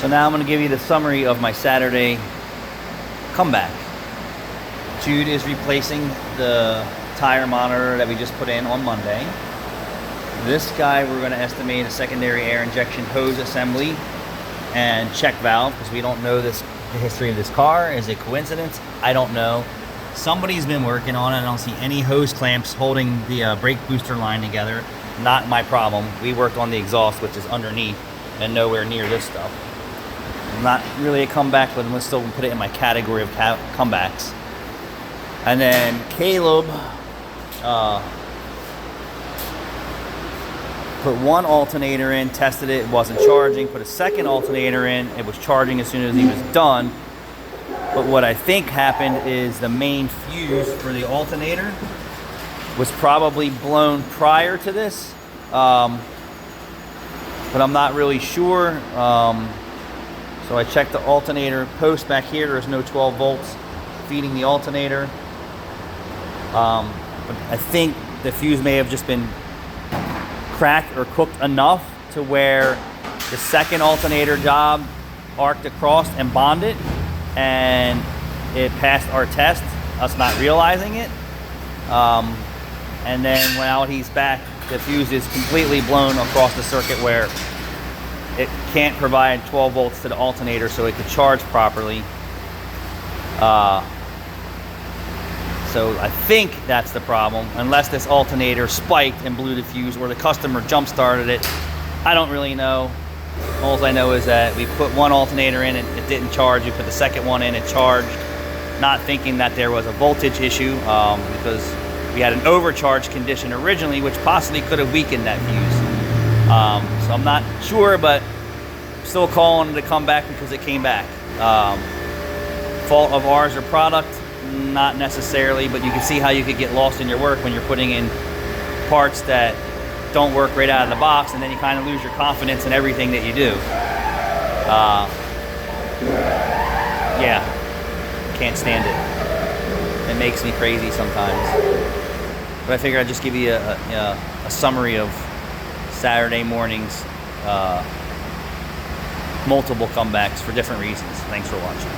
So now I'm going to give you the summary of my Saturday comeback. Jude is replacing the tire monitor that we just put in on Monday. This guy, we're going to estimate a secondary air injection hose assembly and check valve, because we don't know the history of this car. Is it coincidence? I don't know. Somebody's been working on it. I don't see any hose clamps holding the brake booster line together. Not my problem. We worked on the exhaust, which is underneath and nowhere near this stuff. Not really a comeback, but I'm still put it in my category of comebacks. And then Caleb put one alternator in, tested it, wasn't charging. Put a second alternator in, it was charging as soon as he was done. But what I think happened is the main fuse for the alternator was probably blown prior to this, but I'm not really sure. So I checked the alternator post back here. There's no 12 volts feeding the alternator. But I think the fuse may have just been cracked or cooked enough to where the second alternator job arced across and bonded, and it passed our test, us not realizing it. And then when he's back, the fuse is completely blown across the circuit where it can't provide 12 volts to the alternator so it could charge properly. So I think that's the problem, unless this alternator spiked and blew the fuse, or the customer jump started it. I don't really know. All I know is that we put one alternator in and it didn't charge. We put the second one in, it charged, not thinking that there was a voltage issue, because we had an overcharge condition originally, which possibly could have weakened that fuse. So I'm not sure, but still calling it to come back because it came back. Fault of ours or product? Not necessarily, but you can see how you could get lost in your work when you're putting in parts that don't work right out of the box, and then you kind of lose your confidence in everything that you do. Yeah, can't stand it. It makes me crazy sometimes. But I figured I'd just give you a summary of Saturday morning's multiple comebacks for different reasons. Thanks for watching.